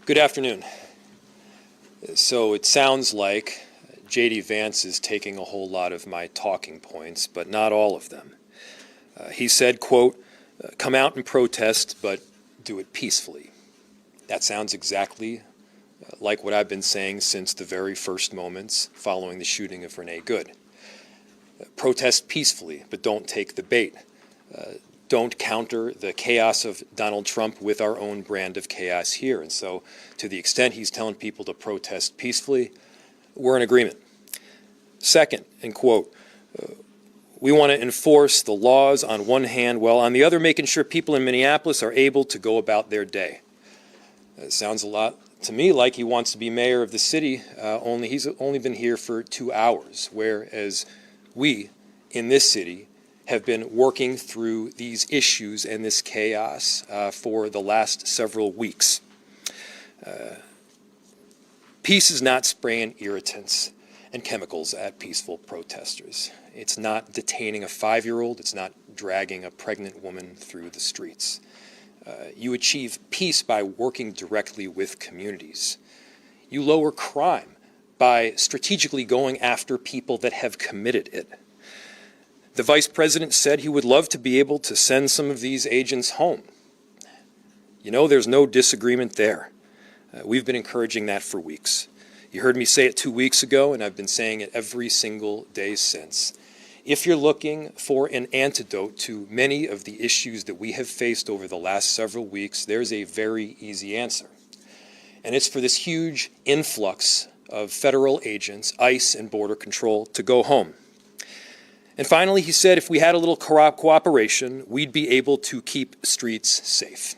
Good afternoon. So it sounds like JD Vance is taking a whole lot of my talking points, but not all of them. He said, quote, come out and protest, but do it peacefully. That sounds exactly like what I've been saying since the very first moments following the shooting of Renee Good. Protest peacefully, but don't take the bait. Don't counter the chaos of Donald Trump with our own brand of chaos here. And so to the extent he's telling people to protest peacefully, we're in agreement. Second, and quote, we want to enforce the laws on one hand, while on the other making sure people in Minneapolis are able to go about their day. It sounds a lot to me like he wants to be mayor of the city, only he's only been here for 2 hours, whereas we in this city have been working through these issues and this chaos for the last several weeks. Peace is not spraying irritants and chemicals at peaceful protesters. It's not detaining a 5-year-old. It's not dragging a pregnant woman through the streets. You achieve peace by working directly with communities. You lower crime by strategically going after people that have committed it. The Vice President said he would love to be able to send some of these agents home. You know, there's no disagreement there. We've been encouraging that for weeks. You heard me say it 2 weeks ago, and I've been saying it every single day since. If you're looking for an antidote to many of the issues that we have faced over the last several weeks, there's a very easy answer. And it's for this huge influx of federal agents, ICE and Border Control, to go home. And finally, he said if we had a little cooperation, we'd be able to keep streets safe.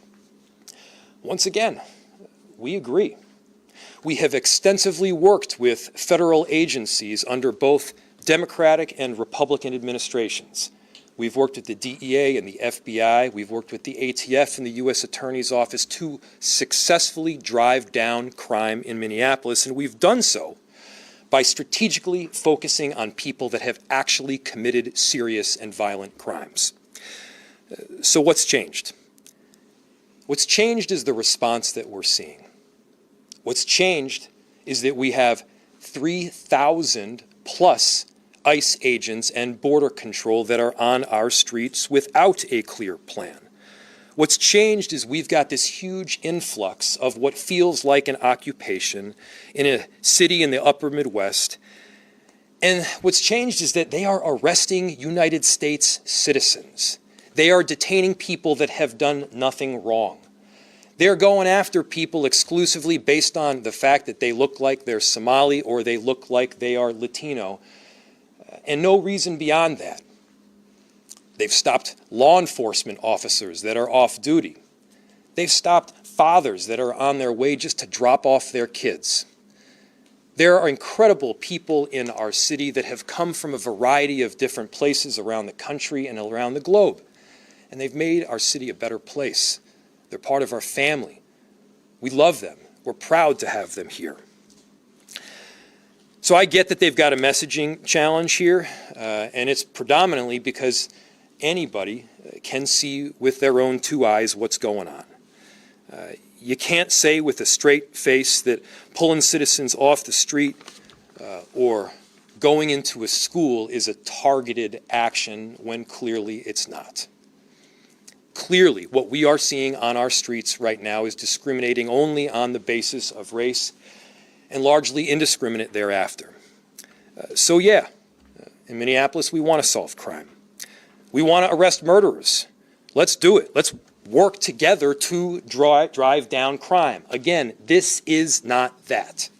Once again, we agree. We have extensively worked with federal agencies under both Democratic and Republican administrations. We've worked with the DEA and the FBI. We've worked with the ATF and the U.S. Attorney's Office to successfully drive down crime in Minneapolis, and we've done so by strategically focusing on people that have actually committed serious and violent crimes. So what's changed? What's changed is the response that we're seeing. What's changed is that we have 3,000 plus ICE agents and Border Control that are on our streets without a clear plan. What's changed is we've got this huge influx of what feels like an occupation in a city in the upper Midwest. And what's changed is that they are arresting United States citizens. They are detaining people that have done nothing wrong. They're going after people exclusively based on the fact that they look like they're Somali or they look like they are Latino, and no reason beyond that. They've stopped law enforcement officers that are off duty. They've stopped fathers that are on their way just to drop off their kids. There are incredible people in our city that have come from a variety of different places around the country and around the globe, and they've made our city a better place. They're part of our family. We love them. We're proud to have them here. So I get that they've got a messaging challenge here, and it's predominantly because anybody can see with their own 2 eyes what's going on. You can't say with a straight face that pulling citizens off the street or going into a school is a targeted action when clearly it's not. Clearly, what we are seeing on our streets right now is discriminating only on the basis of race and largely indiscriminate thereafter. So yeah, in Minneapolis, we want to solve crime. We want to arrest murderers. Let's do it. Let's work together to drive down crime. Again, this is not that.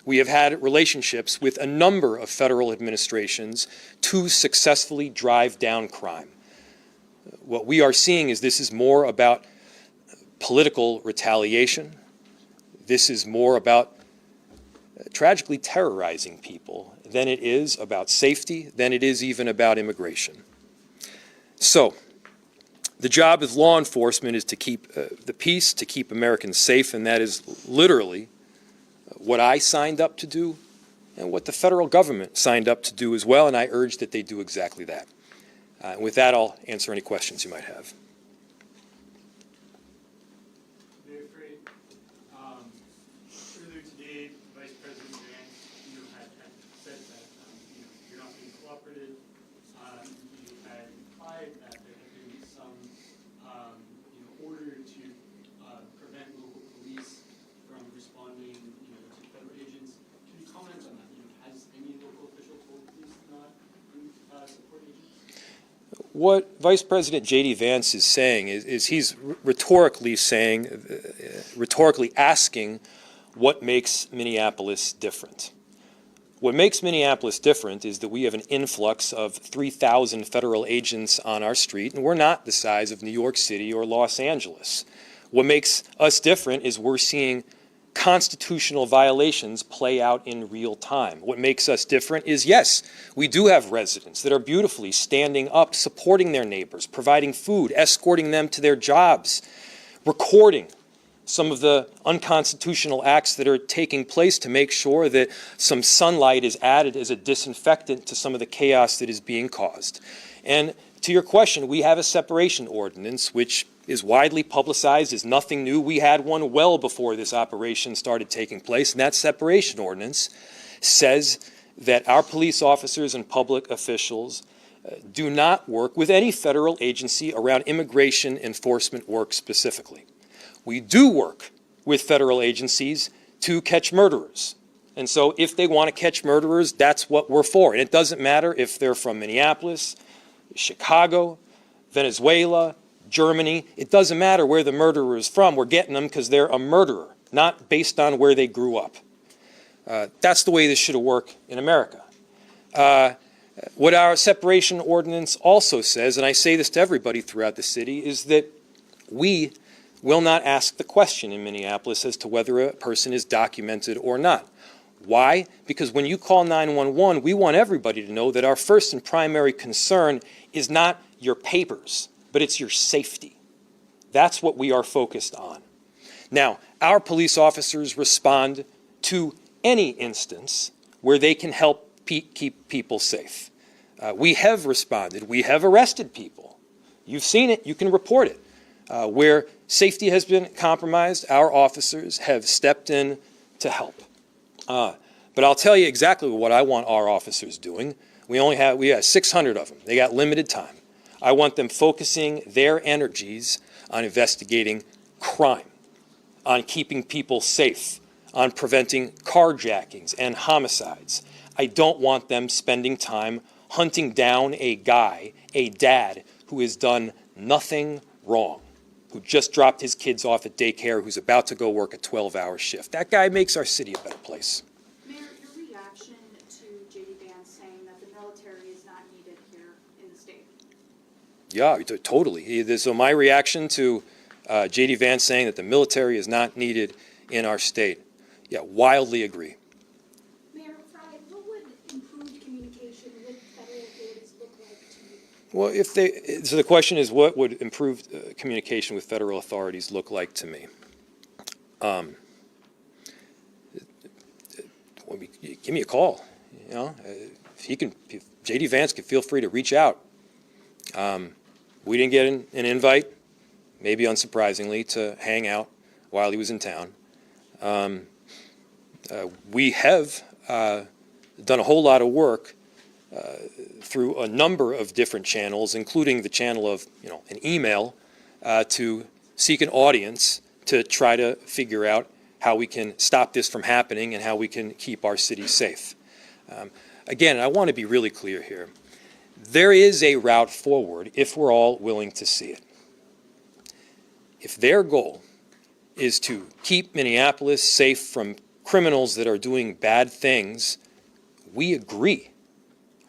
We have had relationships with a number of federal administrations to successfully drive down crime. What we are seeing is this is more about political retaliation. This is more about tragically terrorizing people than it is about safety, than it is even about immigration. So, the job of law enforcement is to keep the peace, to keep Americans safe, and that is literally what I signed up to do and what the federal government signed up to do as well, and I urge that they do exactly that. With that, I'll answer any questions you might have. Mayor Frey, what Vice President JD Vance is saying is he's rhetorically asking what makes Minneapolis different. What makes Minneapolis different is that we have an influx of 3,000 federal agents on our street, and we're not the size of New York City or Los Angeles. What makes us different is we're seeing constitutional violations play out in real time. What makes us different is, yes, we do have residents that are beautifully standing up, supporting their neighbors, providing food, escorting them to their jobs, recording some of the unconstitutional acts that are taking place to make sure that some sunlight is added as a disinfectant to some of the chaos that is being caused. And to your question, we have a separation ordinance, which is widely publicized, is nothing new. We had one well before this operation started taking place, and that separation ordinance says that our police officers and public officials do not work with any federal agency around immigration enforcement work specifically. We do work with federal agencies to catch murderers. And so if they want to catch murderers, that's what we're for. And it doesn't matter if they're from Minneapolis, Chicago, Venezuela, Germany. It doesn't matter where the murderer is from. We're getting them because they're a murderer, not based on where they grew up. That's the way this should have worked in America. What our separation ordinance also says, and I say this to everybody throughout the city, is that we will not ask the question in Minneapolis as to whether a person is documented or not. Why? Because when you call 911, we want everybody to know that our first and primary concern is not your papers, but it's your safety. That's what we are focused on. Now, our police officers respond to any instance where they can help keep people safe. We have responded. We have arrested people. You've seen it. You can report it. Where safety has been compromised, our officers have stepped in to help. But I'll tell you exactly what I want our officers doing. We have 600 of them. They got limited time. I want them focusing their energies on investigating crime, on keeping people safe, on preventing carjackings and homicides. I don't want them spending time hunting down a guy, a dad, who has done nothing wrong, who just dropped his kids off at daycare, who's about to go work a 12-hour shift. That guy makes our city a better place. Mayor, your reaction to JD Vance saying that the military is not needed here in the state? Yeah, totally. So my reaction to JD Vance saying that the military is not needed in our state, yeah, wildly agree. Mayor Frey, what would improved communication with federal authorities look like to you? Well, so the question is, what would improved communication with federal authorities look like to me? Give me a call. You know, if JD Vance can feel free to reach out. We didn't get an invite, maybe unsurprisingly, to hang out while he was in town. We have done a whole lot of work through a number of different channels, including the channel of an email, to seek an audience to try to figure out how we can stop this from happening and how we can keep our city safe. Again, I want to be really clear here. There is a route forward if we're all willing to see it. If their goal is to keep Minneapolis safe from criminals that are doing bad things, we agree.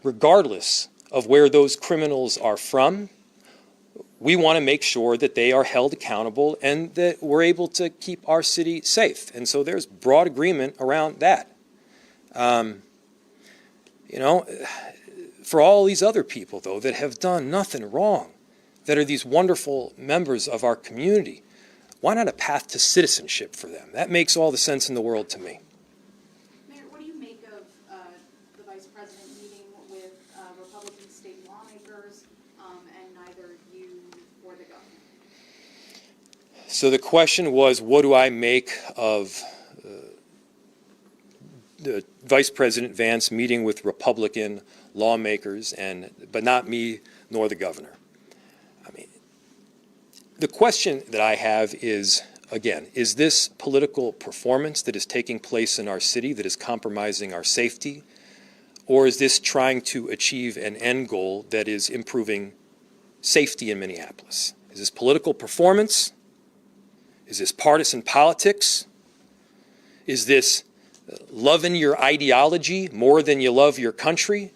Regardless of where those criminals are from, we want to make sure that they are held accountable and that we're able to keep our city safe. And so there's broad agreement around that. For all these other people, though, that have done nothing wrong, that are these wonderful members of our community, why not a path to citizenship for them? That makes all the sense in the world to me. Mayor, what do you make of the Vice President meeting with Republican state lawmakers and neither you or the governor? So the question was, what do I make of the Vice President Vance meeting with Republican lawmakers, but not me nor the governor? I mean, the question that I have is, again, is this political performance that is taking place in our city that is compromising our safety, or is this trying to achieve an end goal that is improving safety in Minneapolis? Is this political performance? Is this partisan politics? Is this loving your ideology more than you love your country?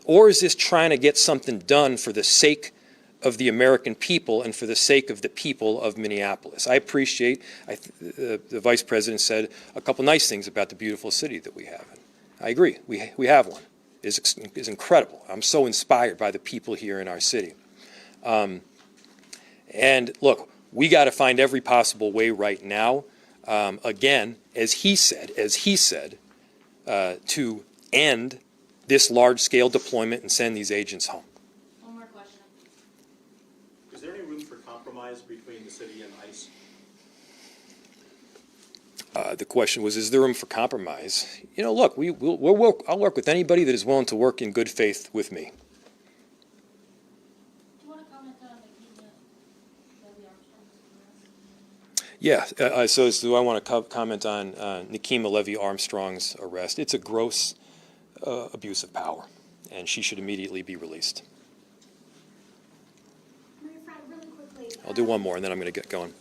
Or is this trying to get something done for the sake of the American people and for the sake of the people of Minneapolis? I appreciate, the Vice President said a couple nice things about the beautiful city that we have. I agree, we have one. It is incredible. I'm so inspired by the people here in our city. And look, we got to find every possible way right now, again, as he said, to end this large-scale deployment and send these agents home. One more question. Is there any room for compromise between the city and ICE? The question was, is there room for compromise? You know, look, I'll work with anybody that is willing to work in good faith with me. Do you want to comment on the Levy Armstrong's arrest? Yeah, so do I want to comment on Nikema Levy Armstrong's arrest? It's a gross abuse of power, and she should immediately be released. Mayor Frey, really quickly. I'll do one more, and then I'm going to get going.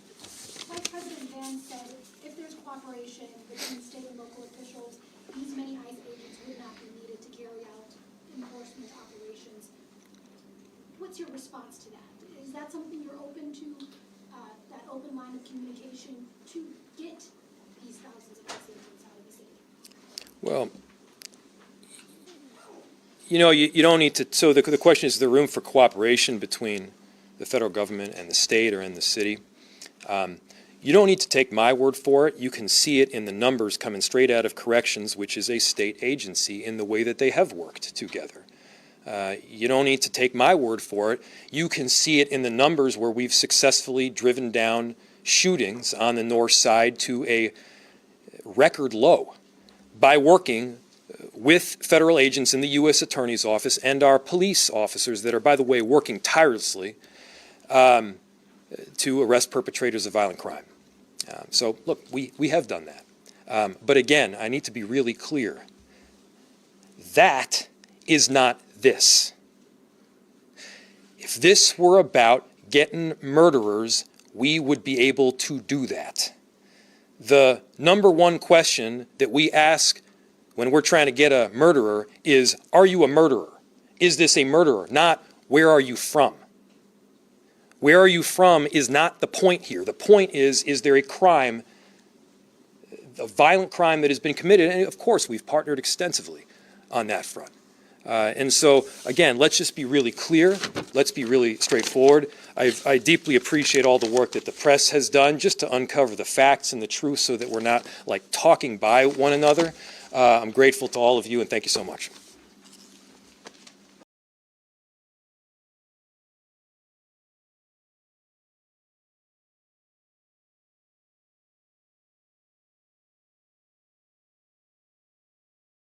Vice President Vance said if there's cooperation between state and local officials, these many ICE agents would not be needed to carry out enforcement operations. What's your response to that? Is that something you're open to, that open line of communication to get these thousands of ICE agents out of the city? Well, you know, you don't need to, so the question is the room for cooperation between the federal government and the state or in the city. You don't need to take my word for it. You can see it in the numbers coming straight out of corrections, which is a state agency, in the way that they have worked together. You don't need to take my word for it. You can see it in the numbers where we've successfully driven down shootings on the north side to a record low by working with federal agents in the U.S. Attorney's Office and our police officers that are, by the way, working tirelessly to arrest perpetrators of violent crime. So, look, we have done that. But again, I need to be really clear. That is not this. If this were about getting murderers, we would be able to do that. The number one question that we ask when we're trying to get a murderer is, are you a murderer? Is this a murderer? Not, where are you from? Where are you from is not the point here. The point is there a crime, a violent crime that has been committed? And of course, we've partnered extensively on that front. And so, again, let's just be really clear. Let's be really straightforward. I deeply appreciate all the work that the press has done just to uncover the facts and the truth so that we're not like talking by one another. I'm grateful to all of you, and thank you so much.